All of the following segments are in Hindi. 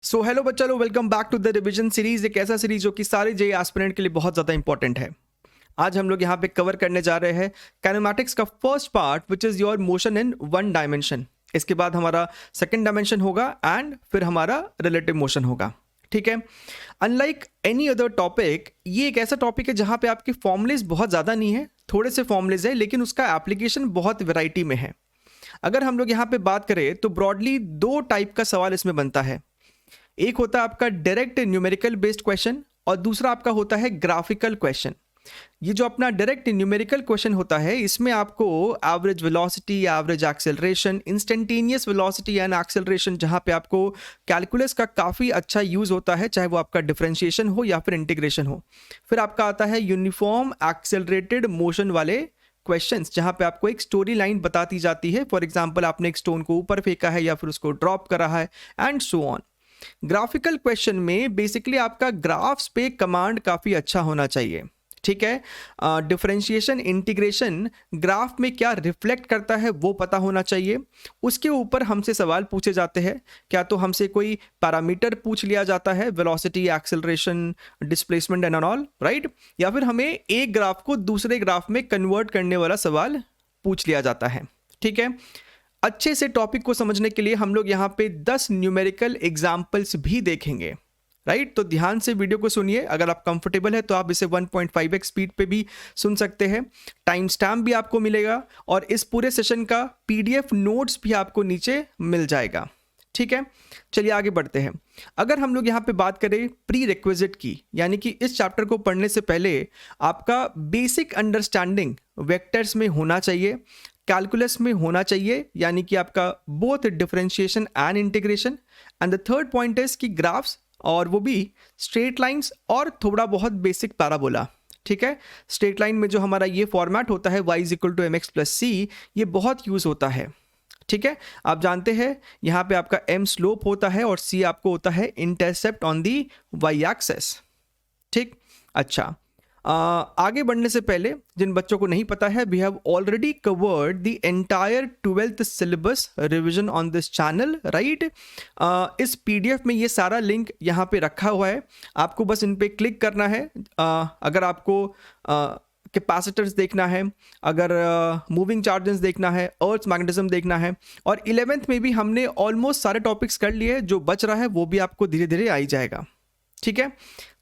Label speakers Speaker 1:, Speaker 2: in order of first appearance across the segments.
Speaker 1: सो हेलो बच्चा लोग, welcome back to the revision series. एक ऐसा सीरीज जो कि सारे जेई एस्पिरेंट के लिए बहुत ज़्यादा इंपॉर्टेंट है। आज हम लोग यहाँ पे कवर करने जा रहे हैं काइनेमैटिक्स का first part which is your motion in one dimension. इसके बाद हमारा सेकंड डायमेंशन होगा एंड फिर हमारा रिलेटिव मोशन होगा। ठीक है। अनलाइक एनी अदर टॉपिक, ये एक ऐसा टॉपिक है जहाँ पे आपके फॉर्मुलेज बहुत ज़्यादा नहीं है, थोड़े से फॉर्मुलेज है, लेकिन उसका एप्लीकेशन बहुत वैरायटी में है। अगर हम लोग यहाँ पे बात करें तो ब्रॉडली दो टाइप का सवाल इसमें बनता है। एक होता है आपका डायरेक्ट न्यूमेरिकल बेस्ड क्वेश्चन और दूसरा आपका होता है ग्राफिकल क्वेश्चन। ये जो अपना डायरेक्ट न्यूमेरिकल क्वेश्चन होता है, इसमें आपको average velocity, average acceleration, instantaneous velocity and acceleration, जहाँ पे आपको कैलकुलस का काफ़ी अच्छा यूज़ होता है, चाहे वो आपका डिफरेंशिएशन हो या फिर इंटीग्रेशन हो। फिर आपका आता है यूनिफॉर्म एक्सेलरेटेड मोशन वाले क्वेश्चंस, जहाँ पे आपको एक स्टोरी लाइन बताती जाती है। फॉर एग्जाम्पल, आपने एक स्टोन को ऊपर फेंका है या फिर उसको ड्रॉप करा है and so on. Graphical question में बेसिकली आपका ग्राफ्स पे कमांड काफ़ी अच्छा होना चाहिए। ठीक है। डिफरेंशिएशन, इंटीग्रेशन ग्राफ में क्या रिफ्लेक्ट करता है वो पता होना चाहिए। उसके ऊपर हमसे सवाल पूछे जाते हैं। क्या तो हमसे कोई पैरामीटर पूछ लिया जाता है, velocity, acceleration, displacement and all, right, या फिर हमें एक ग्राफ को दूसरे ग्राफ में कन्वर्ट करने वाला सवाल पूछ लिया जाता है। ठीक है। अच्छे से टॉपिक को समझने के लिए हम लोग यहाँ पे 10 न्यूमेरिकल एग्जाम्पल्स भी देखेंगे, राइट। तो ध्यान से वीडियो को सुनिए। अगर आप कंफर्टेबल है तो आप इसे 1.5x स्पीड पे भी सुन सकते हैं। टाइम स्टैम्प भी आपको मिलेगा और इस पूरे सेशन का PDF नोट्स भी आपको नीचे मिल जाएगा। ठीक है, चलिए आगे बढ़ते हैं। अगर हम लोग यहाँ पे बात करें प्री रिक्विजिट की, यानी कि इस चैप्टर को पढ़ने से पहले आपका बेसिक अंडरस्टैंडिंग वेक्टर्स में होना चाहिए, कैलकुलस में होना चाहिए, यानी कि आपका both differentiation and integration. And the third point is कि ग्राफ्स, और वो भी स्ट्रेट लाइंस और थोड़ा बहुत बेसिक पैराबोला। ठीक है। स्ट्रेट लाइन में जो हमारा ये फॉर्मेट होता है y = mx + c, ये बहुत यूज होता है। ठीक है। आप जानते हैं यहाँ पे आपका m स्लोप होता है और c आपको होता है intercept on the y axis. ठीक। अच्छा, आगे बढ़ने से पहले जिन बच्चों को नहीं पता है, we have already covered the entire 12th syllabus revision on this channel, right. इस PDF में ये सारा लिंक यहाँ पे रखा हुआ है, आपको बस इन पे क्लिक करना है। अगर आपको कैपेसिटर्स देखना है, अगर मूविंग चार्जेस देखना है, अर्थ मैग्नेटिज्म देखना है, और 11th में भी हमने ऑलमोस्ट सारे टॉपिक्स कर लिए, जो बच रहा है वो भी आपको धीरे धीरे आ ही जाएगा। ठीक है,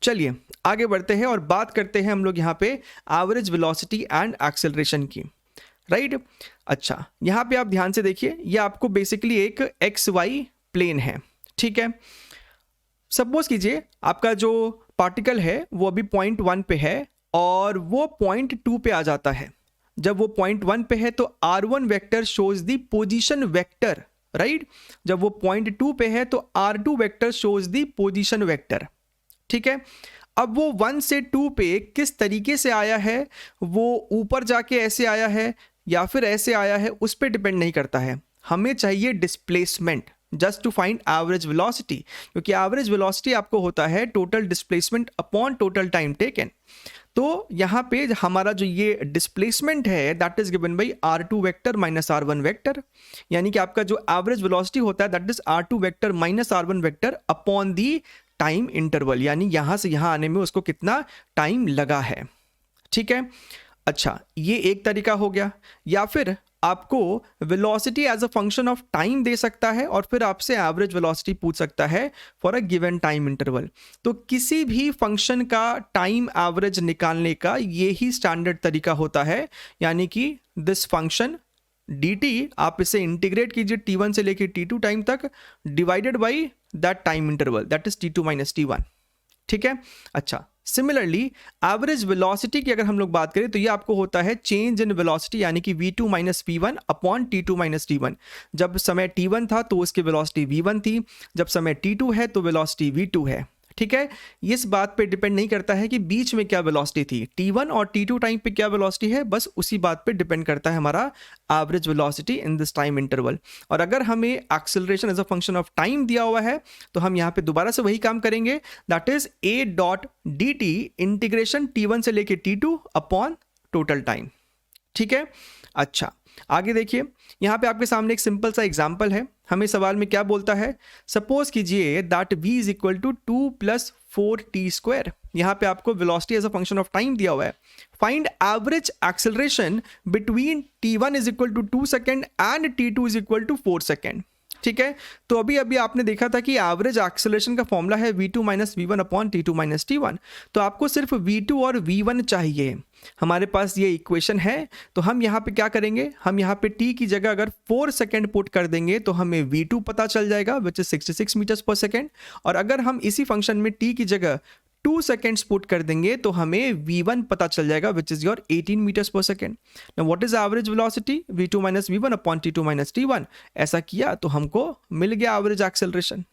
Speaker 1: चलिए आगे बढ़ते हैं और बात करते हैं हम लोग यहाँ पे एवरेज वेलोसिटी एंड एक्सेलरेशन की, राइट। अच्छा, यहाँ पे आप ध्यान से देखिए, ये आपको बेसिकली एक XY प्लेन है। ठीक है। सपोज कीजिए आपका जो पार्टिकल है वो अभी पॉइंट 1 पे है और वो पॉइंट 2 पे आ जाता है। जब वो पॉइंट 1 पे है तो R1 vector shows the position vector, right. जब वो पॉइंट 2 पे है तो R2 vector shows the position vector. ठीक है। अब वो 1 से 2 पे किस तरीके से आया है, वो ऊपर जाके ऐसे आया है या फिर ऐसे आया है, उस पर डिपेंड नहीं करता है। हमें चाहिए displacement just to find average velocity, क्योंकि एवरेज वेलोसिटी आपको होता है total displacement upon total time taken. तो यहाँ पे हमारा जो ये डिस्प्लेसमेंट है that is given by R2 vector minus R1 vector, यानी कि आपका जो एवरेज वेलोसिटी होता है that is R2 vector minus R1 vector upon the time interval, यानी यहां से यहां आने में उसको कितना टाइम लगा है। ठीक है। अच्छा, ये एक तरीका हो गया। या फिर आपको velocity as a function of time दे सकता है और फिर आपसे एवरेज वेलोसिटी पूछ सकता है for a given time interval. तो किसी भी फंक्शन का टाइम एवरेज निकालने का ये ही स्टैंडर्ड तरीका होता है, यानी कि दिस फंक्शन dt आप इसे इंटीग्रेट कीजिए t1 से लेके t2 टाइम तक, divided by that time interval that is t2 - t1। ठीक है। अच्छा, सिमिलरली एवरेज वेलोसिटी की अगर हम लोग बात करें तो ये आपको होता है चेंज इन वेलोसिटी, यानी कि v2 - v1 upon t2 - t1। जब समय t1 था तो उसकी वेलोसिटी v1 थी, जब समय t2 है तो वेलोसिटी v2 है। ठीक है। इस बात पे डिपेंड नहीं करता है कि बीच में क्या वेलोसिटी थी, t1 और t2 टाइम पे क्या वेलोसिटी है, बस उसी बात पे डिपेंड करता है हमारा average velocity in this time interval. और अगर हमें acceleration as a function of time दिया हुआ है तो हम यहाँ पे दोबारा से वही काम करेंगे, that is a.dt integration t1 से लेके t2 अपॉन टोटल टाइम। ठीक है। अच्छा, आगे देखिए, यहाँ पे आपके सामने एक सिंपल सा एग्जाम्पल है। हमें सवाल में क्या बोलता है, सपोज कीजिए that v is equal to 2 + 4t²। यहाँ पे आपको velocity as a function of time दिया हुआ है। Find average acceleration between t1 is equal to 2 second and t2 is equal to 4 second. ठीक है, तो अभी अभी आपने देखा था कि एवरेज एक्सेलरेशन का फॉर्मूला है v2 - v1 upon t2 - t1। तो आपको सिर्फ v2 और v1 चाहिए। हमारे पास ये इक्वेशन है, तो हम यहाँ पे क्या करेंगे, हम यहाँ पे t की जगह अगर 4 सेकेंड पुट कर देंगे तो हमें v2 पता चल जाएगा which is 66 metres per second. और अगर हम इसी फंक्शन में t की जगह 2 सेकेंड्स पुट कर देंगे तो हमें v1 पता चल जाएगा which is your 18 metres per second. Now what is average velocity, v2 - v1 upon t2 - t1। ऐसा किया तो हमको मिल गया एवरेज एक्सेलरेशन।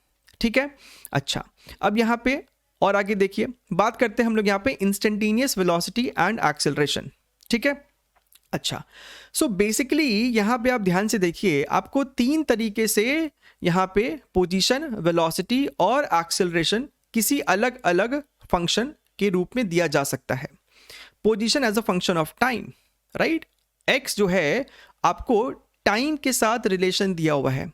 Speaker 1: ठीक है, अच्छा अब यहाँ पे और आगे देखिए, बात करते हैं हम लोग यहाँ पे इंस्टेंटेनियस वेलोसिटी एंड एक्सेलरेशन। ठीक है, अच्छा सो बेसिकली यहाँ पे आप ध्यान से देखिए, आपको 3 तरीके से यहाँ पे पोजीशन, वेलोसिटी और एक्सेलरेशन किसी अलग अलग फंक्शन के रूप में दिया जा सकता है। Position as a function of time, right, x जो है आपको टाइम के साथ रिलेशन दिया हुआ है,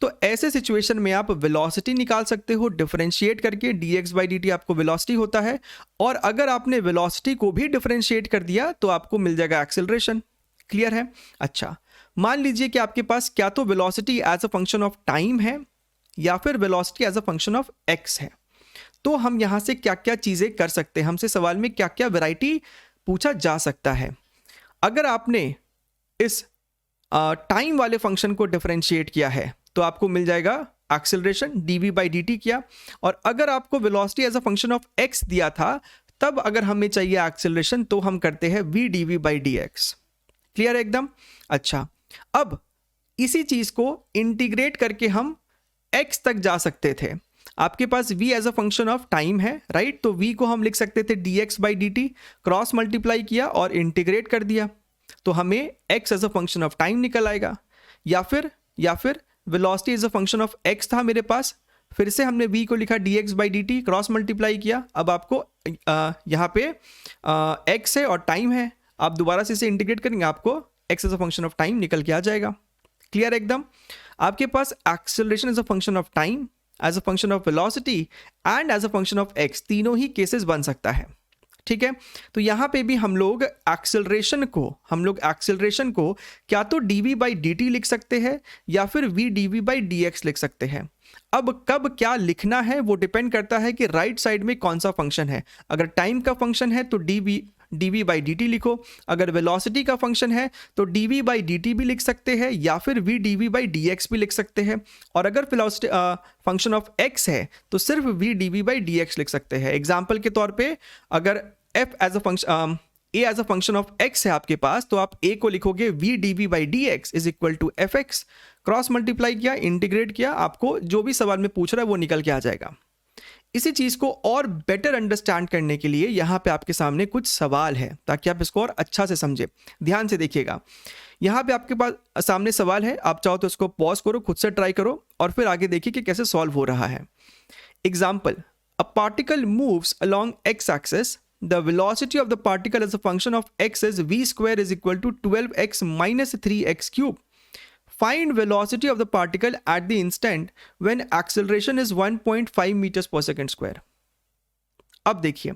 Speaker 1: तो ऐसे सिचुएशन में आप वेलोसिटी निकाल सकते हो डिफरेंशिएट करके, dx/dt आपको वेलोसिटी होता है। और अगर आपने वेलोसिटी को भी डिफरेंशिएट कर दिया तो आपको मिल जाएगा एक्सेलरेशन। क्लियर है? अच्छा, मान लीजिए कि आपके पास क्या तो velocity as a function of time है या फिर velocity as a function of x है। तो हम यहां से क्या क्या चीजें कर सकते हैं, हमसे सवाल में क्या क्या वैरायटी पूछा जा सकता है। अगर आपने इस टाइम वाले फंक्शन को डिफरेंशिएट किया है तो आपको मिल जाएगा एक्सेलरेशन dv/dt किया। और अगर आपको velocity as a function of x दिया था, तब अगर हमें चाहिए एक्सेलरेशन तो हम करते हैं v dv/dx। क्लियर है एकदम? अच्छा, अब इसी चीज को इंटीग्रेट करके हम x तक जा सकते थे। आपके पास v as a function of time है, राइट, तो v को हम लिख सकते थे dx/dt, क्रॉस मल्टीप्लाई किया और इंटीग्रेट कर दिया तो हमें x as a function of time निकल आएगा। या फिर velocity as a function of x था मेरे पास, फिर से हमने v को लिखा dx/dt, क्रॉस मल्टीप्लाई किया। अब आपको यहाँ पे x है और टाइम है, आप दोबारा से इसे इंटीग्रेट करेंगे, आपको x as a function of time निकल के आ जाएगा। क्लियर एकदम? आपके पास acceleration as a function of time, as a function of velocity and as a function of x, तीनों ही केसेस बन सकता है। ठीक है, तो यहां पे भी हम लोग एक्सेलरेशन को क्या तो dv/dt लिख सकते हैं या फिर v dv/dx लिख सकते हैं। अब कब क्या लिखना है वो डिपेंड करता है कि राइट साइड में कौन सा फंक्शन है। अगर टाइम का फंक्शन है तो dv/dt लिखो, अगर वेलोसिटी का फंक्शन है तो dv/dt भी लिख सकते हैं या फिर v dv/dx भी लिख सकते हैं। और अगर वेलोसिटी फंक्शन ऑफ x है तो सिर्फ v dv/dx लिख सकते हैं। एग्जांपल के तौर पे अगर f as a function a as a function of x है आपके पास, तो आप a को लिखोगे v dv/dx is equal to fx, cross multiply किया, इंटीग्रेट किया, आपको जो भी सवाल में पूछ रहा है वो निकल के आ जाएगा। इसी चीज को और बेटर अंडरस्टैंड करने के लिए यहाँ पे आपके सामने कुछ सवाल है ताकि आप इसको और अच्छा से समझे। ध्यान से देखिएगा, यहाँ पे आपके पास सामने सवाल है, आप चाहो तो इसको पॉज करो, खुद से ट्राई करो और फिर आगे देखिए कि कैसे सॉल्व हो रहा है। Example, a particle moves along x axis, the velocity of the particle as a function of x is v² is equal to 12x minus 3x cube. Find velocity of the particle at the instant when acceleration is 1.5 meters per second square. अब देखिए,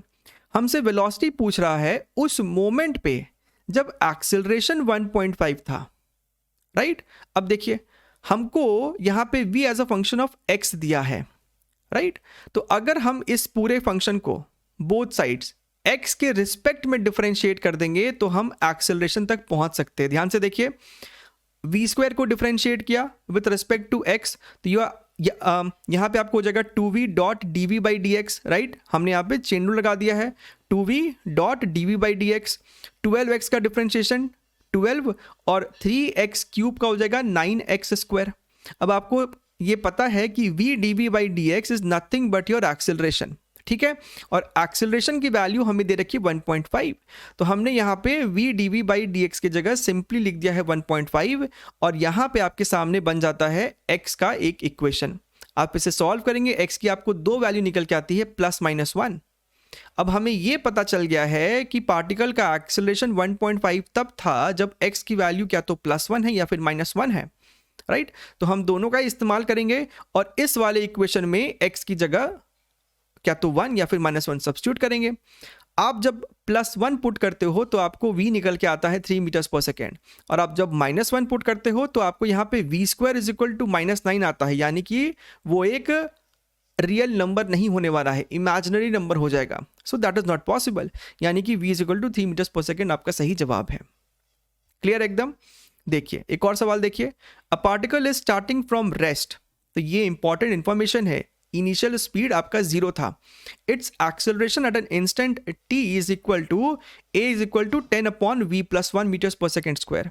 Speaker 1: हमसे वेलोसिटी पूछ रहा है उस मोमेंट पे जब एक्सेलरेशन 1.5 था, राइट। अब देखिए, हमको यहां पे v as a function of x दिया है, राइट। तो अगर हम इस पूरे फंक्शन को बोथ साइड्स x के रिस्पेक्ट में डिफरेंशिएट कर देंगे तो हम एक्सेलरेशन तक पहुंच सकते हैं। ध्यान से देखिए, v² को डिफरेंशिएट किया विथ रिस्पेक्ट टू x, तो यहाँ पे आपको हो जाएगा 2v डॉट dv/dx, राइट। हमने यहाँ पे चेन रूल लगा दिया है, 2v डॉट dv/dx, 12x का डिफरेंशिएशन 12 और 3x क्यूब का हो जाएगा 9x²। अब आपको ये पता है कि v dv/dx is nothing but your acceleration, ठीक है। और एक्सेलरेशन की वैल्यू हमें दे रखी है 1.5, तो हमने यहाँ पे v dv/dx की जगह सिंपली लिख दिया है 1.5 और यहाँ पे आपके सामने बन जाता है x का एक इक्वेशन। आप इसे सॉल्व करेंगे, x की आपको दो वैल्यू निकल के आती है +-1। अब हमें ये पता चल गया है कि पार्टिकल का एक्सेलरेशन 1.5 तब था जब x की वैल्यू क्या तो +1 है या फिर -1 है। राइट। तो हम दोनों का इस्तेमाल करेंगे और इस वाले इक्वेशन में x की जगह क्या तो 1 या फिर -1 सब्स्टिट्यूट करेंगे। आप जब +1 पुट करते हो तो आपको v निकल के आता है 3 मीटर्स पर सेकेंड, और आप जब -1 पुट करते हो तो आपको यहाँ पे v² = -9 आता है, यानी कि वो एक रियल नंबर नहीं होने वाला है, इमेजिनरी नंबर हो जाएगा। So that is not possible, यानी कि v = 3 मीटर्स पर सेकेंड आपका सही जवाब है। क्लियर एकदम। देखिए एक और सवाल देखिए, a particle is starting from rest, तो ये इंपॉर्टेंट इंफॉर्मेशन है। इनिशियल स्पीड आपका 0 था। Its acceleration at an instant t is equal to a is equal to 10/v+1 meters per second square,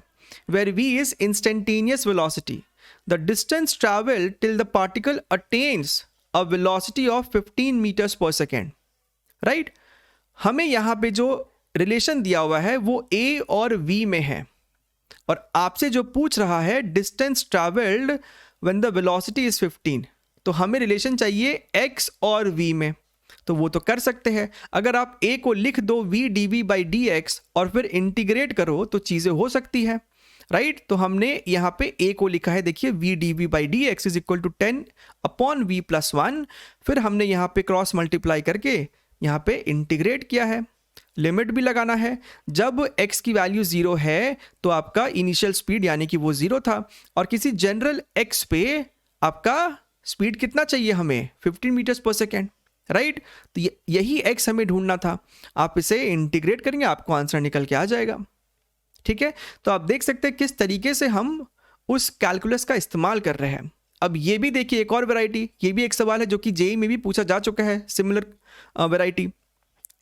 Speaker 1: where v is instantaneous velocity. The distance travel till the particle attains a velocity of 15 meters per second. Right, हमें यहाँ पे जो रिलेशन दिया हुआ है वो a और v में है, और आपसे जो पूछ रहा है distance travelled when the velocity is 15, तो हमें रिलेशन चाहिए x और v में। तो वो तो कर सकते हैं, अगर आप a को लिख दो v dv/dx और फिर इंटीग्रेट करो तो चीज़ें हो सकती है। राइट, तो हमने यहाँ पे a को लिखा है, देखिए v dv/dx is equal to 10/v+1, फिर हमने यहाँ पे क्रॉस मल्टीप्लाई करके यहाँ पे इंटीग्रेट किया है। लिमिट भी लगाना है, जब x की वैल्यू 0 है तो आपका इनिशियल स्पीड यानी कि वो 0 था, और किसी जनरल x पे आपका स्पीड कितना चाहिए हमें, 15 मीटर्स पर सेकेंड। राइट, तो यही x हमें ढूंढना था। आप इसे इंटीग्रेट करेंगे, आपको आंसर निकल के आ जाएगा। ठीक है, तो आप देख सकते हैं किस तरीके से हम उस कैलकुलस का इस्तेमाल कर रहे हैं। अब ये भी देखिए एक और वैरायटी, ये भी एक सवाल है जो कि जेईई में भी पूछा जा चुका है, सिमिलर वैरायटी।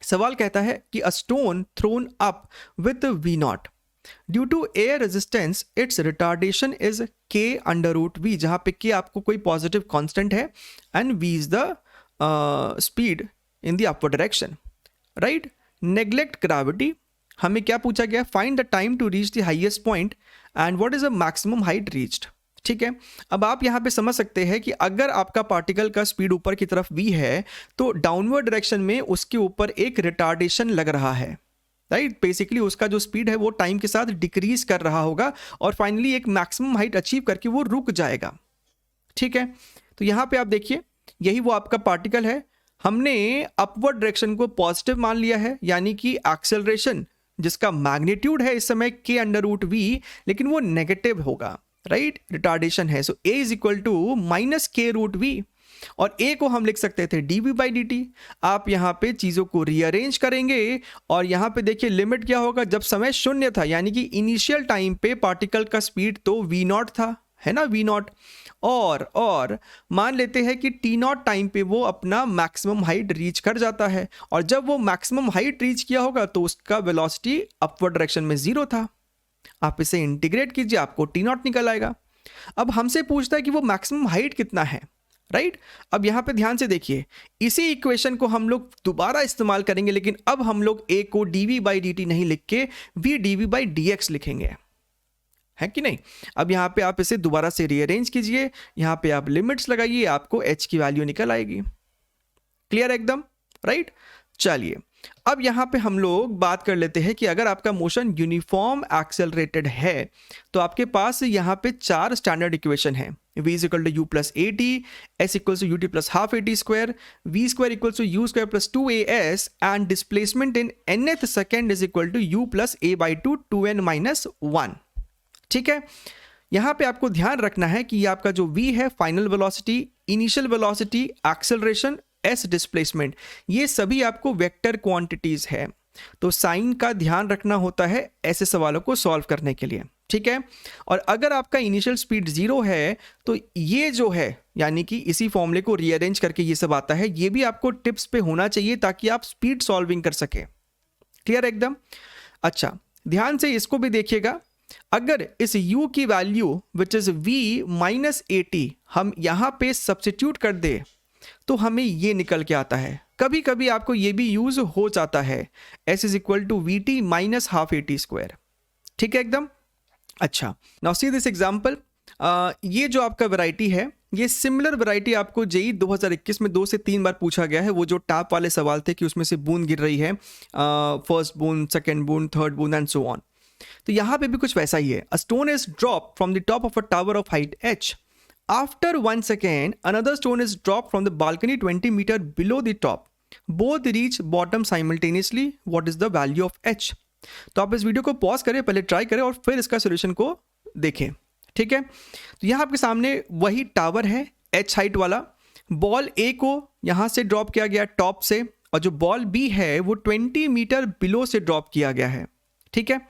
Speaker 1: सवाल कहता है कि a stone thrown up with v0 due to air resistance its retardation is k/√v, जहां पे k आपको कोई पॉजिटिव कांस्टेंट है and v is the speed in the upward direction. Right, neglect gravity, हमें क्या पूछा गया, find the time to reach the highest point and what is the maximum height reached. ठीक है, अब आप यहाँ पे समझ सकते हैं कि अगर आपका पार्टिकल का स्पीड ऊपर की तरफ v है तो डाउनवर्ड डायरेक्शन में उसके ऊपर एक रिटार्डेशन लग रहा है। राइट, बेसिकली उसका जो स्पीड है वो टाइम के साथ डिक्रीज कर रहा होगा और फाइनली एक मैक्सिमम हाइट अचीव करके वो रुक जाएगा। ठीक है, तो यहाँ पे आप देखिए यही वो आपका पार्टिकल है, हमने अपवर्ड डायरेक्शन को पॉजिटिव मान लिया है, यानी कि एक्सेलरेशन जिसका मैग्नीट्यूड है इस समय k/√v, लेकिन वो नेगेटिव होगा। राइट, रिटार्डेशन है, so a is equal to -k√v, और a को हम लिख सकते थे dv/dt। आप यहाँ पे चीज़ों को रीअरेंज करेंगे और यहाँ पे देखिए लिमिट क्या होगा, जब समय 0 था यानी कि इनिशियल टाइम पे पार्टिकल का स्पीड तो v0 था, है ना, v0, और मान लेते हैं कि t0 टाइम पे वो अपना मैक्सिमम हाइट रीच कर जाता है, और जब वो मैक्सिमम हाइट रीच किया होगा तो उसका वेलोसिटी अपवर्ड डायरेक्शन में 0 था। आप इसे इंटीग्रेट कीजिए, आपको t0 निकल आएगा। अब हमसे पूछता है कि वो मैक्सिमम हाइट कितना है। राइट, अब यहाँ पे ध्यान से देखिए, इसी इक्वेशन को हम लोग दोबारा इस्तेमाल करेंगे, लेकिन अब हम लोग a को dv/dt नहीं लिख के v dv/dx लिखेंगे, है कि नहीं। अब यहाँ पे आप इसे दोबारा से रीअरेंज कीजिए, यहाँ पे आप लिमिट्स लगाइए, आपको h की वैल्यू निकल आएगी। क्लियर एकदम। राइट, चलिए अब यहाँ पे हम लोग बात कर लेते हैं कि अगर आपका मोशन यूनिफॉर्म एक्सेलरेटेड है तो आपके पास यहाँ पे 4 स्टैंडर्ड इक्वेशन है। v is equal to u plus at, s equals to ut plus half at square, v square equals to u square plus 2as, and displacement in nth second is equal to u plus a/2 2n-1। ठीक है, यहाँ पे आपको ध्यान रखना है कि ये आपका जो v है final velocity, initial velocity, acceleration, s displacement, ये सभी आपको वेक्टर क्वांटिटीज है, तो साइन का ध्यान रखना होता है ऐसे सवालों को सॉल्व करने के लिए। ठीक है, और अगर आपका इनिशियल स्पीड 0 है तो ये जो है यानी कि इसी फॉर्मूले को रीअरेंज करके ये सब आता है, ये भी आपको टिप्स पे होना चाहिए ताकि आप स्पीड सॉल्विंग कर सके। क्लियर एकदम। अच्छा, ध्यान से इसको भी देखिएगा, अगर इस u की value which is v -at हम यहाँ पे सब्स्टिट्यूट कर दे तो हमें ये निकल के आता है। कभी कभी आपको ये भी यूज हो जाता है, s is equal to vt minus half at square. ठीक है एकदम। अच्छा, नाउ सी दिस एग्जांपल, ये जो आपका वैरायटी है, ये सिमिलर वैरायटी आपको जेईई 2021 में 2 से 3 बार पूछा गया है। वो जो टैप वाले सवाल थे कि उसमें से बूंद गिर रही है, फर्स्ट बूंद, सेकंड बूंद, थर्ड बूंद एंड सो ऑन। तो यहाँ पे भी कुछ वैसा ही है. A stone is drop from the top of a tower of height h. After 1 second another stone is drop from the balcony 20 metre below the top. Both reach bottom simultaneously. What is the value of h? तो आप इस वीडियो को पॉज करें, पहले ट्राई करें और फिर इसका सोल्यूशन को देखें. ठीक है, तो यहाँ आपके सामने वही टावर है h हाइट वाला. बॉल ए को यहाँ से ड्रॉप किया गया टॉप से, और जो बॉल बी है वो 20 मीटर बिलो से ड्रॉप किया गया है. ठीक है,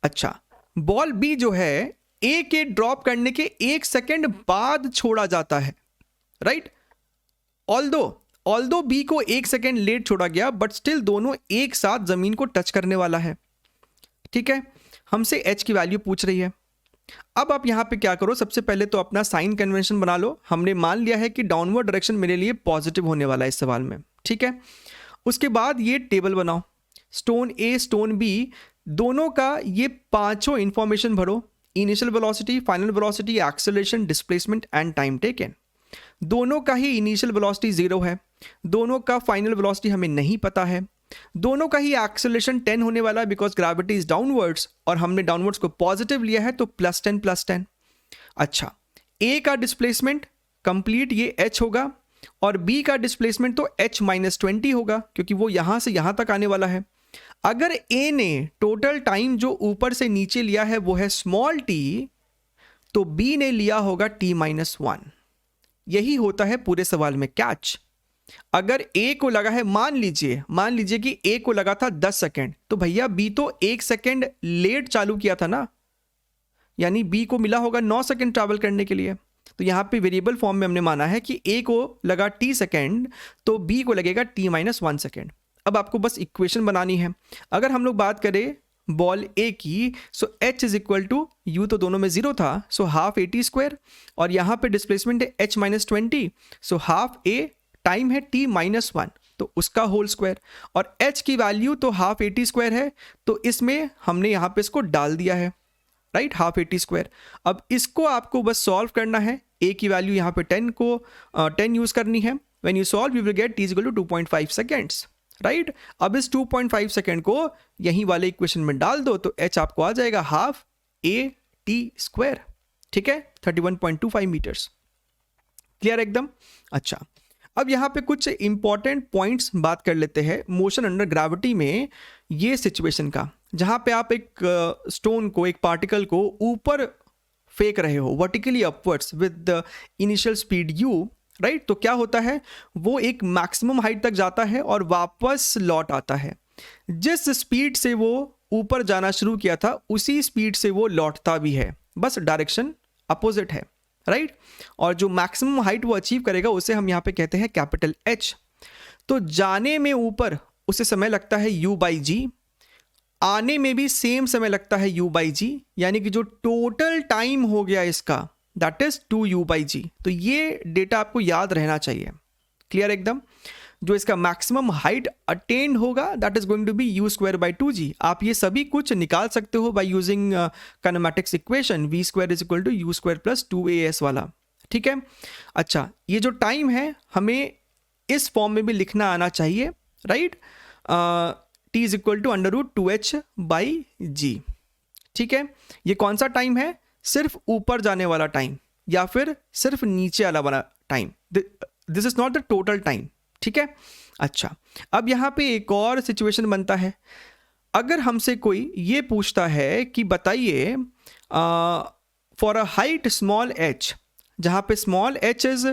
Speaker 1: अच्छा, बॉल बी जो है ए के ड्रॉप करने के 1 सेकेंड बाद छोड़ा जाता है. राइट, ऑल्दो बी को 1 सेकेंड लेट छोड़ा गया, बट स्टिल दोनों एक साथ जमीन को टच करने वाला है. ठीक है, हमसे h की वैल्यू पूछ रही है. अब आप यहां पे क्या करो, सबसे पहले तो अपना साइन कन्वेंशन बना लो. हमने मान लिया है कि डाउनवर्ड डायरेक्शन मेरे लिए पॉजिटिव होने वाला है इस सवाल में. ठीक है, उसके बाद ये टेबल बनाओ. स्टोन ए, स्टोन बी, दोनों का ये पांचों इंफॉर्मेशन भरो. Initial velocity, final velocity, acceleration, displacement and time taken. दोनों का ही इनिशियल वेलोसिटी 0 है, दोनों का फाइनल वेलोसिटी हमें नहीं पता है, दोनों का ही एक्सेलरेशन 10 होने वाला है बिकॉज ग्रेविटी इज डाउनवर्ड्स, और हमने डाउनवर्ड्स को पॉजिटिव लिया है तो +10 +10. अच्छा, ए का डिस्प्लेसमेंट कंप्लीट ये h होगा, और बी का डिस्प्लेसमेंट तो h-20 होगा क्योंकि वो यहां से यहां तक आने वाला है. अगर ए ने टोटल टाइम जो ऊपर से नीचे लिया है वो है स्मॉल t, तो बी ने लिया होगा t-1. यही होता है पूरे सवाल में कैच. अगर ए को लगा है, मान लीजिए कि ए को लगा था 10 सेकेंड, तो भैया बी तो 1 सेकेंड लेट चालू किया था ना, यानी बी को मिला होगा 9 सेकेंड ट्रैवल करने के लिए. तो यहां पे वेरिएबल फॉर्म में हमने माना है कि ए को लगा t सेकेंड तो बी को लगेगा t-1 सेकेंड. अब आपको बस इक्वेशन बनानी है. अगर हम लोग बात करें बॉल ए की, so h is equal to u, तो दोनों में 0 था, सो हाफ a² और यहाँ पे डिस्प्लेसमेंट है h-20, so half a time है t-1 तो उसका होल स्क्वायर, और h की वैल्यू तो हाफ a² है, तो इसमें हमने यहाँ पे इसको डाल दिया है. Right, half a². अब इसको आपको बस सॉल्व करना है. a की वैल्यू यहाँ पे 10 यूज करनी है. When you solve you will get t equal to 2.5 seconds. Right, अब इस 2.5 सेकेंड को यहीं वाले इक्वेशन में डाल दो तो h आपको आ जाएगा हाफ a² ठीक है, 31.25 मीटर्स. क्लियर एकदम. अच्छा, अब यहाँ पे कुछ इंपॉर्टेंट पॉइंट्स बात कर लेते हैं मोशन अंडर ग्रेविटी में. ये सिचुएशन का, जहाँ पे आप एक स्टोन को, एक पार्टिकल को ऊपर फेंक रहे हो vertically upwards with the initial speed u. Right, तो क्या होता है, वो एक मैक्सिमम हाइट तक जाता है और वापस लौट आता है. जिस स्पीड से वो ऊपर जाना शुरू किया था उसी स्पीड से वो लौटता भी है, बस डायरेक्शन अपोजिट है. राइट, और जो मैक्सिमम हाइट वो अचीव करेगा उसे हम यहाँ पे कहते हैं कैपिटल H. तो जाने में ऊपर उसे समय लगता है u/g, आने में भी सेम समय लगता है u/g, यानी कि जो टोटल टाइम हो गया इसका दैट इज 2u/g. तो ये डेटा आपको याद रहना चाहिए. क्लियर एकदम. जो इसका मैक्सिमम हाइट अटेन्ड होगा that is going to be u²/2g. आप ये सभी कुछ निकाल सकते हो by using kinematics equation v² is equal to u² + 2as वाला. ठीक है, अच्छा, ये जो टाइम है हमें इस फॉर्म में भी लिखना आना चाहिए. Right, t is equal to √2h/g. ठीक है, ये कौन सा टाइम है, सिर्फ ऊपर जाने वाला टाइम या फिर सिर्फ नीचे वाला time. This is not the total time. ठीक है, अच्छा, अब यहाँ पे एक और सिचुएशन बनता है. अगर हमसे कोई ये पूछता है कि बताइए for a height small h, जहाँ पे small h is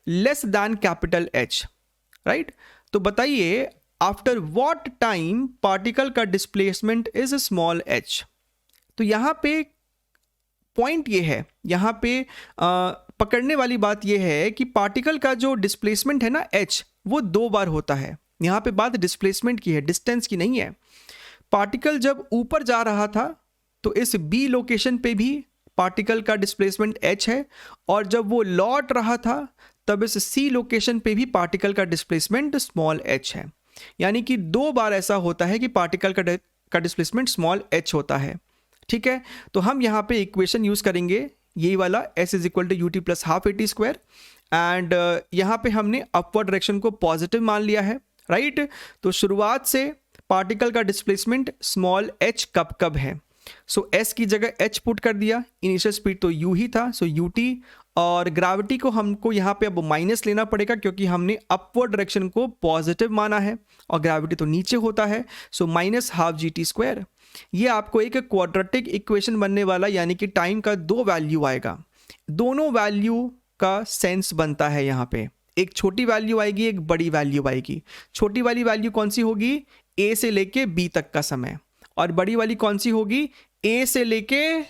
Speaker 1: less than capital H. Right, तो बताइए आफ्टर व्हाट टाइम पार्टिकल का डिस्प्लेसमेंट इज स्मॉल h. तो यहाँ पे पॉइंट ये है, यहाँ पे पकड़ने वाली बात ये है कि पार्टिकल का जो डिस्प्लेसमेंट है ना h, वो 2 बार होता है. यहाँ पे बात डिस्प्लेसमेंट की है, डिस्टेंस की नहीं है. पार्टिकल जब ऊपर जा रहा था तो इस B लोकेशन पे भी पार्टिकल का डिस्प्लेसमेंट h है, और जब वो लौट रहा था तब इस C लोकेशन पे भी पार्टिकल का डिस्प्लेसमेंट स्मॉल h है. यानी कि 2 बार ऐसा होता है कि पार्टिकल का डिस्प्लेसमेंट स्मॉल h होता है. ठीक है, तो हम यहाँ पे इक्वेशन यूज करेंगे यही वाला s is equal to ut + half a², एंड यहाँ पे हमने अपवर्ड डायरेक्शन को पॉजिटिव मान लिया है. राइट, तो शुरुआत से पार्टिकल का डिस्प्लेसमेंट स्मॉल h कब है, सो एस की जगह एच पुट कर दिया, इनिशियल स्पीड तो यू ही था, सो यू टी, और ग्रेविटी को हमको यहाँ पे अब माइनस लेना पड़ेगा क्योंकि हमने अपवर्ड डायरेक्शन को पॉजिटिव माना है और ग्रेविटी तो नीचे होता है, so minus half G T square. ये आपको एक क्वाड्रेटिक इक्वेशन बनने वाला, यानी कि टाइम का दो वैल्यू आएगा, दोनों वैल्यू का सेंस बनता है यहाँ पे, एक छोटी वैल्यू आएगी, एक बड़ी वैल्यू आएगी। छोटी वाली वैल्यू कौन सी होगी, ए से लेके बी तक का समय, और बड़ी वाली कौन सी होगी, ए से लेके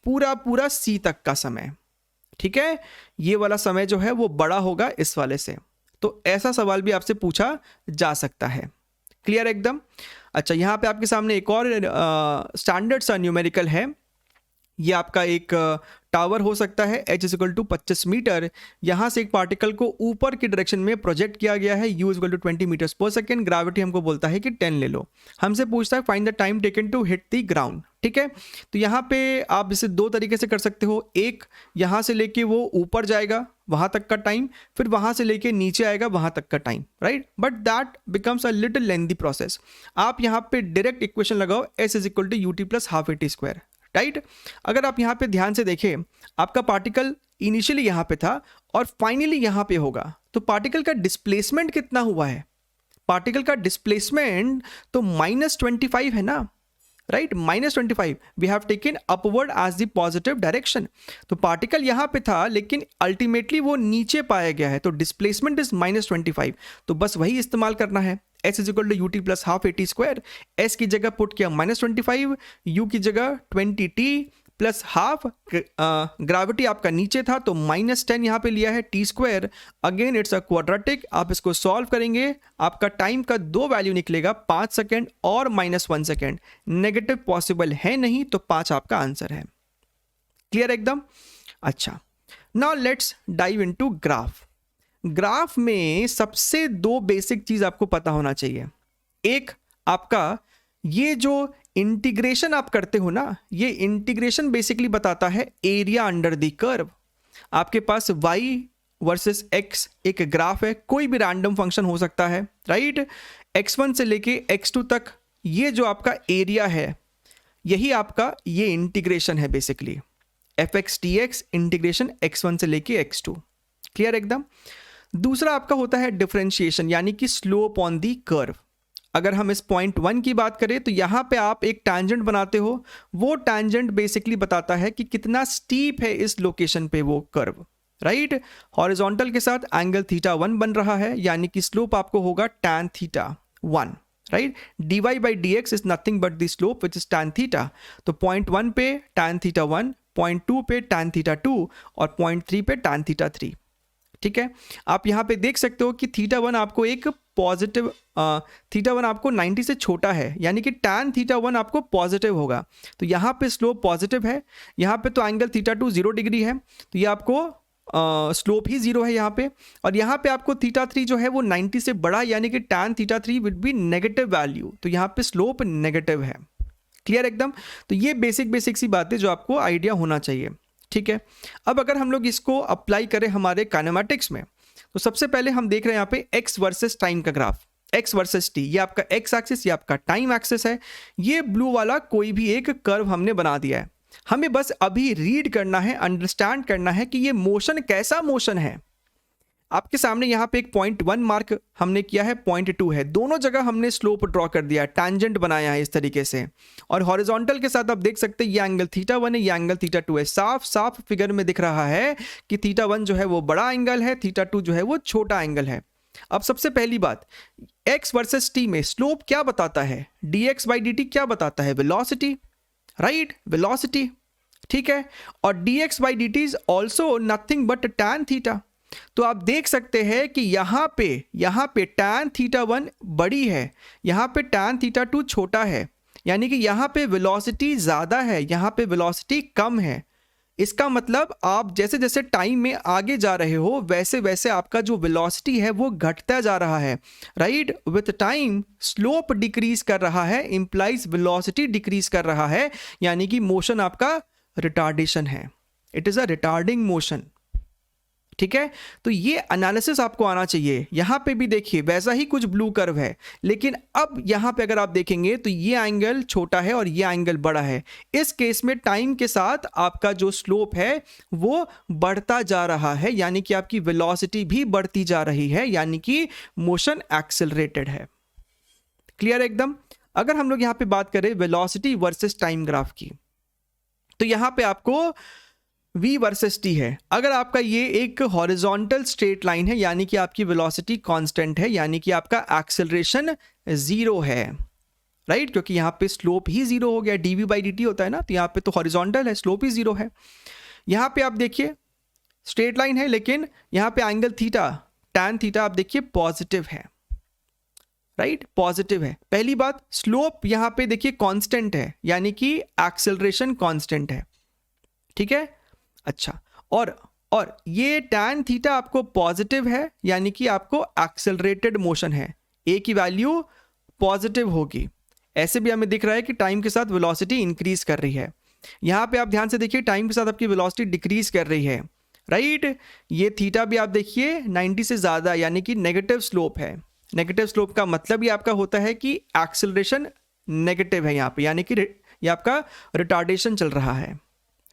Speaker 1: पूरा सी तक का समय। ठीक है, ये वाला समय जो है वो बड़ा होगा इस वाले से। तो ऐसा सवाल भी आपसे पूछा जा सकता है। क्लियर एकदम। अच्छा, यहाँ पे आपके सामने एक और स्टैंडर्ड सा न्यूमेरिकल है। ये आपका एक टावर हो सकता है, h is equal to 25 metre. यहाँ से एक पार्टिकल को ऊपर की डायरेक्शन में प्रोजेक्ट किया गया है, u is equal to 20 metres per second. Gravity हमको बोलता है कि 10 ले लो। हमसे पूछता है find the time taken to hit the ground. ठीक है, तो यहाँ पे आप इसे दो तरीके से कर सकते हो। एक, यहाँ से लेके वो ऊपर जाएगा वहाँ तक का टाइम, फिर वहाँ से लेके नीचे आएगा वहाँ तक का time, right, but that becomes a little lengthy process. आप यहाँ पे डायरेक्ट इक्वेशन लगाओ, s is equal to u t plus half a t square, right. अगर आप यहाँ पे ध्यान से देखें, आपका पार्टिकल इनिशियली यहाँ पे था और फाइनली यहाँ पे होगा, तो पार्टिकल का डिस्प्लेसमेंट कितना हुआ है, पार्टिकल का डिस्प्लेसमेंट तो -25 है ना, right, -25। We have taken upward as the positive direction. तो पार्टिकल यहाँ पे था लेकिन अल्टीमेटली वो नीचे पाया गया है, तो डिस्प्लेसमेंट इज -25। तो बस वही इस्तेमाल करना है, s is equal to u t plus half a t square. S की जगह पुट किया -25, u की जगह 20t प्लस हाफ, ग्रेविटी आपका नीचे था तो -10 यहाँ पे लिया है, T square. Again it's a quadratic. आप इसको सॉल्व करेंगे, आपका टाइम का दो वैल्यू निकलेगा, 5 सेकेंड और -1 सेकेंड। नेगेटिव पॉसिबल है नहीं, तो 5 आपका आंसर है। क्लियर एकदम। अच्छा, now let's dive into graph. Graph में सबसे दो बेसिक चीज आपको पता होना चाहिए। एक, आपका ये जो इंटीग्रेशन आप करते हो ना, ये इंटीग्रेशन बेसिकली बताता है एरिया अंडर द कर्व। आपके पास y वर्सेस x एक ग्राफ है, कोई भी रैंडम फंक्शन हो सकता है, राइट। x1 से लेके x2 तक ये जो आपका एरिया है, यही आपका ये इंटीग्रेशन है basically, fx dx integration x1 से लेके x2। क्लियर एकदम। दूसरा आपका होता है डिफरेंशिएशन, यानी कि स्लोप ऑन दी कर्व। अगर हम इस पॉइंट 1 की बात करें तो यहाँ पे आप एक टैंजेंट बनाते हो, वो टैंजेंट बेसिकली बताता है कि कितना स्टीप है इस लोकेशन पे वो कर्व, राइट। हॉरिजॉन्टल के साथ एंगल θ1 बन रहा है, यानी कि स्लोप आपको होगा tan θ1, right. dy by dx is nothing but the slope which is tan θ। तो पॉइंट 1 पे tan θ1, पॉइंट 2 पे tan θ2 और पॉइंट 3 पे tan θ3। ठीक है, आप यहाँ पे देख सकते हो कि θ1 आपको एक पॉजिटिव, θ1 आपको 90 से छोटा है, यानी कि tan θ1 आपको पॉजिटिव होगा। तो यहाँ पे स्लोप पॉजिटिव है, यहाँ पे तो एंगल θ2 0 डिग्री है, तो ये आपको स्लोप ही 0 है यहाँ पे। और यहाँ पे आपको θ3 जो है वो 90 से बड़ा, यानी कि tan θ3 will be negative value, तो यहाँ पे स्लोप नेगेटिव है। क्लियर एकदम। तो ये बेसिक सी बातें जो आपको आइडिया होना चाहिए। ठीक है, अब अगर हम लोग इसको अप्लाई करें हमारे काइनेमैटिक्स में, तो सबसे पहले हम देख रहे हैं यहाँ पे x वर्सेस टाइम का ग्राफ, x वर्सेस t। ये आपका x एक्सिस, ये आपका टाइम एक्सिस है। ये ब्लू वाला कोई भी एक कर्व हमने बना दिया है, हमें बस अभी रीड करना है, अंडरस्टैंड करना है कि ये मोशन कैसा मोशन है। आपके सामने यहाँ पे एक पॉइंट 1 मार्क हमने किया है, पॉइंट 2 है, दोनों जगह हमने स्लोप ड्रॉ कर दिया, टैंजेंट बनाया है इस तरीके से। और हॉरिजॉन्टल के साथ आप देख सकते हैं ये एंगल θ1 है, ये एंगल θ2 है। साफ साफ फिगर में दिख रहा है कि θ1 जो है वो बड़ा एंगल है, θ2 जो है वो छोटा एंगल है। अब सबसे पहली बात, x वर्सेस t में स्लोप क्या बताता है, dx बाई dt क्या बताता है, वेलोसिटी, राइट, वेलोसिटी। ठीक है, और dx by dt is also nothing but tan θ। तो आप देख सकते हैं कि यहाँ पे tan θ1 बड़ी है, यहाँ पे tan θ2 छोटा है, यानी कि यहाँ पे वेलोसिटी ज़्यादा है, यहाँ पे वेलोसिटी कम है। इसका मतलब आप जैसे जैसे टाइम में आगे जा रहे हो वैसे वैसे आपका जो वेलोसिटी है वो घटता जा रहा है, right. With time slope decrease कर रहा है, इंप्लाइज वेलोसिटी डिक्रीज कर रहा है, यानी कि मोशन आपका रिटार्डेशन है, it is a retarding motion. ठीक है, तो ये एनालिसिस आपको आना चाहिए। यहाँ पे भी देखिए वैसा ही कुछ ब्लू कर्व है, लेकिन अब यहाँ पे अगर आप देखेंगे तो ये एंगल छोटा है और ये एंगल बड़ा है। इस केस में टाइम के साथ आपका जो स्लोप है वो बढ़ता जा रहा है, यानी कि आपकी वेलोसिटी भी बढ़ती जा रही है, यानी कि मोशन एक्सेलरेटेड है। क्लियर एकदम। अगर हम लोग यहाँ पे बात करें वेलोसिटी वर्सेस टाइम ग्राफ की, तो यहाँ पे आपको v वर्सेस t है। अगर आपका ये एक हॉरिजॉन्टल स्ट्रेट लाइन है, यानी कि आपकी वेलोसिटी कांस्टेंट है, यानी कि आपका एक्सेलरेशन जीरो है, राइट, क्योंकि यहाँ पे स्लोप ही जीरो हो गया, dv बाई dt होता है ना, तो यहाँ पे तो हॉरिजॉन्टल है, स्लोप ही जीरो है। यहाँ पे आप देखिए स्ट्रेट लाइन है, लेकिन यहाँ पे एंगल थीटा, टैन थीटा आप देखिए पॉजिटिव है, राइट, पॉजिटिव है। पहली बात, स्लोप यहाँ पे देखिए कांस्टेंट है, यानी कि एक्सेलरेशन कांस्टेंट है, ठीक है। अच्छा, और ये टैन थीटा आपको पॉजिटिव है, यानी कि आपको एक्सेलरेटेड मोशन है, ए की वैल्यू पॉजिटिव होगी। ऐसे भी हमें दिख रहा है कि टाइम के साथ वेलोसिटी इंक्रीज कर रही है। यहाँ पे आप ध्यान से देखिए टाइम के साथ आपकी वेलोसिटी डिक्रीज कर रही है, राइट। ये थीटा भी आप देखिए 90 से ज़्यादा, यानी कि नेगेटिव स्लोप है। नेगेटिव स्लोप का मतलब ही आपका होता है कि एक्सेलरेशन नेगेटिव है यहाँ पे, यानी कि ये आपका रिटार्डेशन चल रहा है,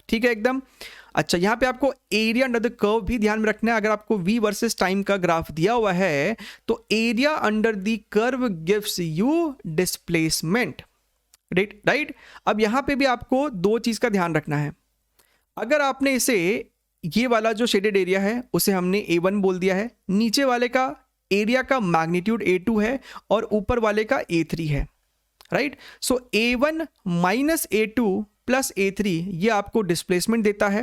Speaker 1: ठीक है एकदम। अच्छा, यहाँ पे आपको एरिया अंडर द कर्व भी ध्यान में रखना है। अगर आपको v वर्सेस टाइम का ग्राफ दिया हुआ है तो area under the curve gives you displacement, right. अब यहाँ पे भी आपको दो चीज का ध्यान रखना है। अगर आपने इसे, ये वाला जो शेडेड एरिया है उसे हमने A1 बोल दिया है, नीचे वाले का एरिया का मैग्नीट्यूड A2 है और ऊपर वाले का A3 है, राइट। सो A1 minus A2 plus A3 ये आपको डिस्प्लेसमेंट देता है,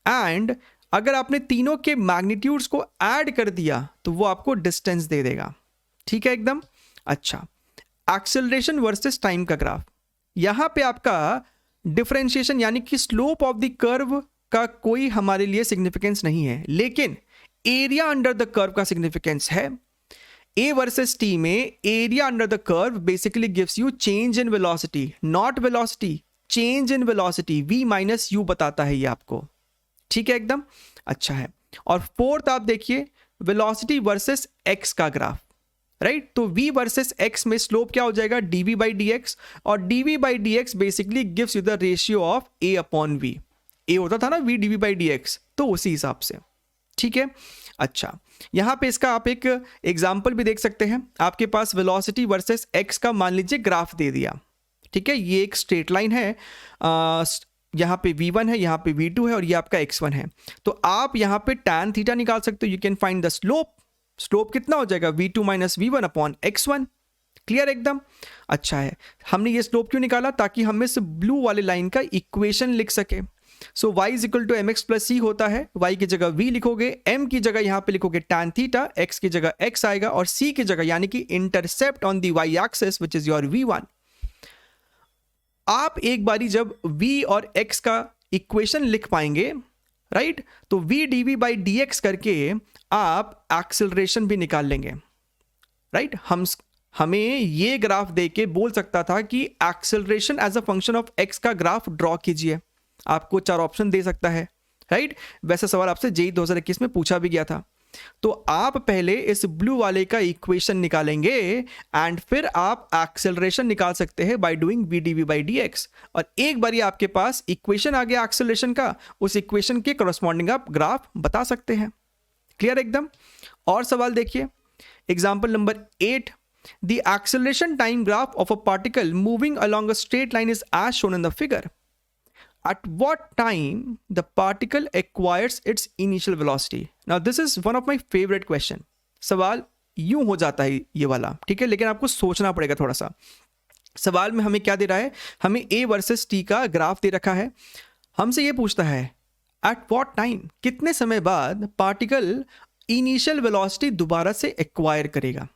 Speaker 1: एंड अगर आपने तीनों के मैग्नीट्यूड्स को ऐड कर दिया तो वो आपको डिस्टेंस दे देगा, ठीक है एकदम। अच्छा, एक्सेलरेशन वर्सेस टाइम का ग्राफ, यहां पे आपका डिफरेंशिएशन यानी कि स्लोप ऑफ द कर्व का कोई हमारे लिए सिग्निफिकेंस नहीं है, लेकिन एरिया अंडर द कर्व का सिग्निफिकेंस है। A वर्सेस T में area under the curve basically gives you change in velocity, not velocity, change in velocity, v minus you बताता है ये आपको, ठीक है एकदम। अच्छा है, और फोर्थ आप देखिए वेलोसिटी वर्सेस x का ग्राफ, राइट। तो v वर्सेस x में स्लोप क्या हो जाएगा, dv बाई dx, और dv by dx basically gives you the ratio of a upon v। a होता था ना v dv बाई dx, तो उसी हिसाब से, ठीक है। अच्छा, यहां पे इसका आप एक एग्जाम्पल भी देख सकते हैं। आपके पास वेलोसिटी वर्सेस x का मान लीजिए ग्राफ दे दिया, ठीक है। ये एक स्ट्रेट लाइन है, यहाँ पे v1 है, यहाँ पे v2 है और ये आपका x1 है। तो आप यहाँ पे tan थीटा निकाल सकते हो। You can find the slope. Slope कितना हो जाएगा, v2 minus v1 upon x1। Clear एकदम। अच्छा है, हमने ये स्लोप क्यों निकाला, ताकि हम इस ब्लू वाले लाइन का इक्वेशन लिख सके। सो y is equal to mx plus c होता है। y की जगह v लिखोगे, m की जगह यहाँ पे लिखोगे tan थीटा, x की जगह x आएगा और c की जगह यानी कि intercept on the y axis which is your v1। आप एक बारी जब v और x का इक्वेशन लिख पाएंगे, राइट, तो v dv बाई dx करके आप एक्सेलरेशन भी निकाल लेंगे, राइट। हमें ये ग्राफ देके बोल सकता था कि acceleration as a function of x का ग्राफ ड्रॉ कीजिए, आपको 4 ऑप्शन दे सकता है, राइट। वैसा सवाल आपसे जेई 2021 में पूछा भी गया था। तो आप पहले इस ब्लू वाले का इक्वेशन निकालेंगे एंड फिर आप एक्सेलरेशन निकाल सकते हैं by doing v dv by dx। और एक बारी आपके पास इक्वेशन आ गया एक्सेलरेशन का, उस इक्वेशन के करस्पॉन्डिंग आप ग्राफ बता सकते हैं। क्लियर एकदम। और सवाल देखिए, example number 8, the acceleration time graph of a particle moving along a straight line is as shown in the figure. At what time the particle acquires its initial velocity? Now this is one of my favorite question. सवाल यूं हो जाता है ये वाला, ठीक है, लेकिन आपको सोचना पड़ेगा थोड़ा सा। सवाल में हमें क्या दे रहा है, हमें a वर्सेस t का ग्राफ दे रखा है। हमसे ये पूछता है at what time, कितने समय बाद पार्टिकल इनिशियल वेलोसिटी दोबारा से एक्वायर करेगा।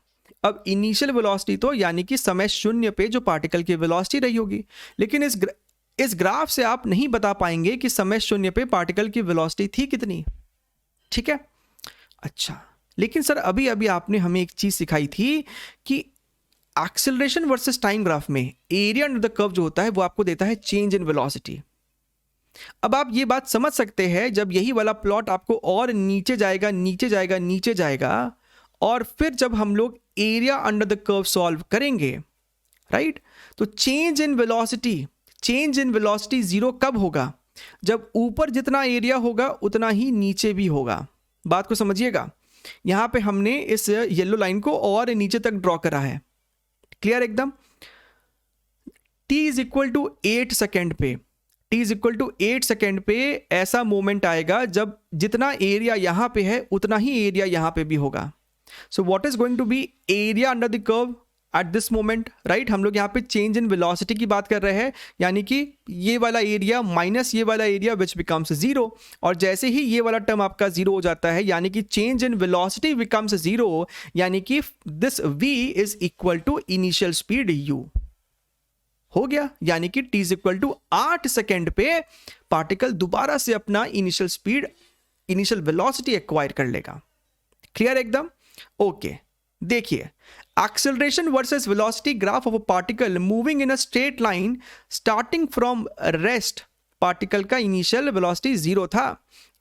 Speaker 1: अब इनिशियल वेलोसिटी तो यानी कि समय शून्य पे जो पार्टिकल की वेलोसिटी रही होगी, लेकिन इस ग्राफ से आप नहीं बता पाएंगे कि समय शून्य पे पार्टिकल की वेलोसिटी थी कितनी, ठीक है। अच्छा, लेकिन सर अभी अभी आपने हमें एक चीज सिखाई थी कि एक्सेलरेशन वर्सेस टाइम ग्राफ में एरिया अंडर द कर्व जो होता है वो आपको देता है चेंज इन वेलोसिटी। अब आप ये बात समझ सकते हैं, जब यही वाला प्लॉट आपको और नीचे जाएगा नीचे जाएगा नीचे जाएगा, और फिर जब हम लोग area under the curve solve करेंगे, राइट, तो चेंज इन वेलोसिटी जीरो कब होगा? जब ऊपर जितना एरिया होगा उतना ही नीचे भी होगा। बात को समझिएगा, यहां पे हमने इस येलो लाइन को और नीचे तक ड्रॉ करा है। क्लियर एकदम? t is equal to 8 second पे, t is equal to 8 second पे ऐसा मोमेंट आएगा जब जितना एरिया यहां पे है उतना ही एरिया यहां पे भी होगा। So what is going to be area under the curve at this moment, right? हम लोग यहाँ पे चेंज इन वेलोसिटी की बात कर रहे हैं, यानी कि ये वाला एरिया माइनस ये वाला एरिया विच बिकम्स जीरो, और जैसे ही ये वाला टर्म आपका जीरो हो जाता है, यानी कि change in velocity becomes zero, यानी कि this v is equal to initial speed u हो गया। यानी कि t is equal to 8 second पे पार्टिकल दोबारा से अपना initial speed, initial velocity acquire कर लेगा। क्लियर एकदम? ओके, देखिए, acceleration versus velocity graph of a particle moving in a straight line starting from rest, particle का initial velocity 0 था,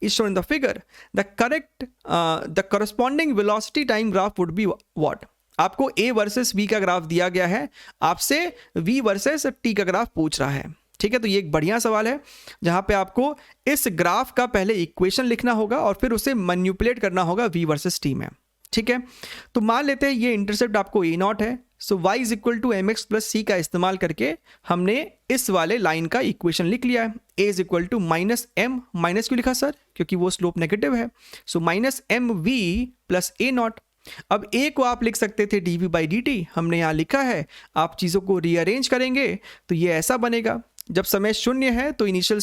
Speaker 1: is shown in the figure. The corresponding velocity time graph would be what? आपको a versus v का ग्राफ दिया गया है, आपसे v versus t का ग्राफ पूछ रहा है। ठीक है, तो ये एक बढ़िया सवाल है जहां पे आपको इस ग्राफ का पहले इक्वेशन लिखना होगा और फिर उसे मैनिपुलेट करना होगा v वर्सेस t में। ठीक है, तो मान लेते हैं ये इंटरसेप्ट आपको ए नॉट है, so y is equal to m x plus c का इस्तेमाल करके हमने इस वाले लाइन का इक्वेशन लिख लिया है। a is equal to minus m, minus क्यों लिखा सर? क्योंकि वो स्लोप नेगेटिव है, so minus m v plus a naught. अब a को आप लिख सकते थे dv बाई dt, हमने यहाँ लिखा है, आप चीज़ों को रीअरेंज करेंगे तो ये ऐसा बनेगा, जब समय शून्य है तो इनिशियल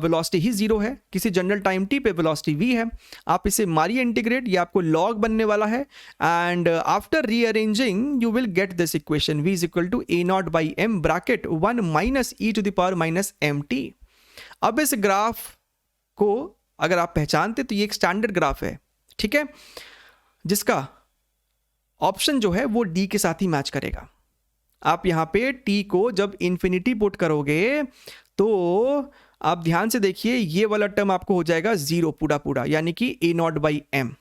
Speaker 1: वेलोसिटी ही जीरो है, किसी जनरल टाइम t पे वेलोसिटी v है, आप इसे मारिए इंटीग्रेट, ये आपको लॉग बनने वाला है, and after rearranging you will get this equation v is equal to a naught by m bracket 1 minus e to the power minus m t. अब इस ग्राफ को अगर आप पहचानते तो ये एक स्टैंडर्ड ग्राफ है, ठीक है, जिसका ऑप्शन जो है वो डी के साथ ही मैच करेगा। आप यहाँ पे t को जब इन्फिनिटी पुट करोगे तो आप ध्यान से देखिए, ये वाला टर्म आपको हो जाएगा जीरो पूरा पूरा, यानी कि ए नॉट बाई एम,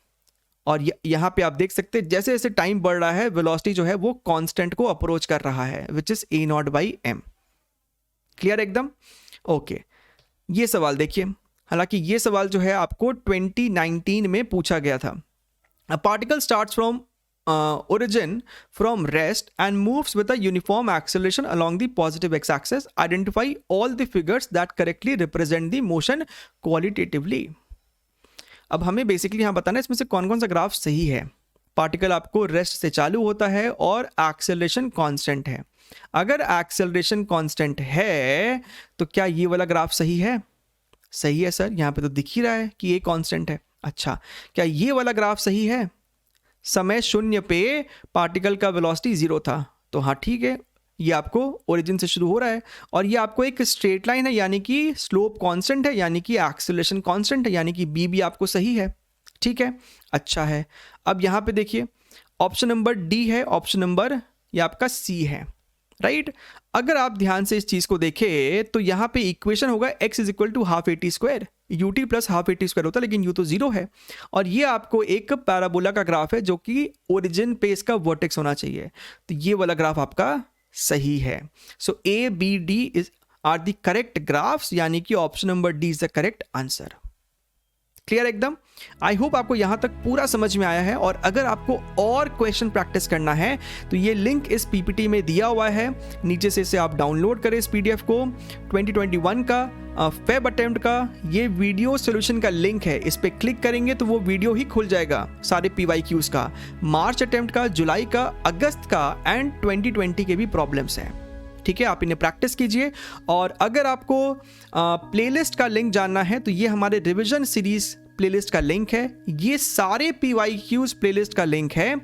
Speaker 1: और यहाँ पे आप देख सकते हैं जैसे जैसे टाइम बढ़ रहा है वेलोसिटी जो है वो कांस्टेंट को अप्रोच कर रहा है, which is a naught by m. Clear एकदम? ओके, ये सवाल देखिए, हालांकि ये सवाल जो है आपको 2019 में पूछा गया था। A particle starts from origin from rest and moves with a uniform acceleration along the positive x-axis. Identify all the figures that correctly represent the motion qualitatively. अब हमें बेसिकली यहाँ बताना है इसमें से कौन कौन सा ग्राफ सही है। पार्टिकल आपको रेस्ट से चालू होता है और एक्सेलरेशन कांस्टेंट है। अगर एक्सेलरेशन कांस्टेंट है तो क्या ये वाला ग्राफ सही है? सही है सर, यहाँ पे तो दिख ही रहा है कि ये कांस्टेंट है। अच्छा, क्या ये वाला ग्राफ सही है? समय शून्य पे पार्टिकल का वेलोसिटी जीरो था, तो हाँ ठीक है, ये आपको ओरिजिन से शुरू हो रहा है और ये आपको एक स्ट्रेट लाइन है, यानी कि स्लोप कांस्टेंट है, यानी कि एक्सेलरेशन कांस्टेंट है, यानी कि बी भी आपको सही है। ठीक है, अच्छा है। अब यहाँ पे देखिए, ऑप्शन नंबर डी है, ऑप्शन नंबर ये आपका सी है, राइट। अगर आप ध्यान से इस चीज को देखें तो यहाँ पे इक्वेशन होगा x is equal to half a t square, u t plus half a t square होता है, लेकिन u तो जीरो है, और ये आपको एक पैराबोला का ग्राफ है जो कि ओरिजिन पे इसका वर्टेक्स होना चाहिए, तो ये वाला ग्राफ आपका सही है। So A B D is are the correct graphs, यानी कि option number D is the correct answer. Clear एकदम? आई होप आपको यहां तक पूरा समझ में आया है, और अगर आपको और क्वेश्चन प्रैक्टिस करना है तो ये लिंक इस पीपीटी में दिया हुआ है, नीचे से इसे आप डाउनलोड करें इस पीडीएफ को। 2021 का फेब अटेम्प्ट का ये वीडियो सॉल्यूशन का लिंक है, इस पे क्लिक करेंगे तो वो वीडियो ही खुल जाएगा सारे पीवाईक्यूज का, मार्च अटेम्प्ट का, जुलाई का, अगस्त का एंड 2020 के भी प्रॉब्लम्स हैं। ठीक है, आप इन्हें प्रैक्टिस कीजिए। और अगर आपको प्लेलिस्ट का लिंक जानना है तो ये हमारे रिवीजन सीरीज प्लेलिस्ट का लिंक है, ये सारे पीवाईक्यूज प्लेलिस्ट का लिंक है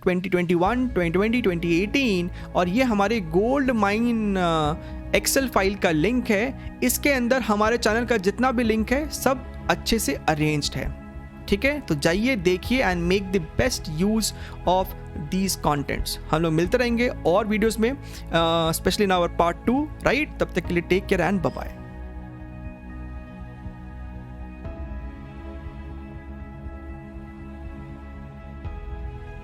Speaker 1: 2021, 2020, 2018, और ये हमारे गोल्ड माइन एक्सेल फाइल का लिंक है। इसके अंदर हमारे चैनल का जितना भी लिंक है सब अच्छे से अरेंज्ड है। ठीक है, तो जाइए देखिए and make the best use of these contents. हम लोग मिलते रहेंगे और वीडियोस में, specially in our part 2, right? तब तक के लिए take care and bye bye.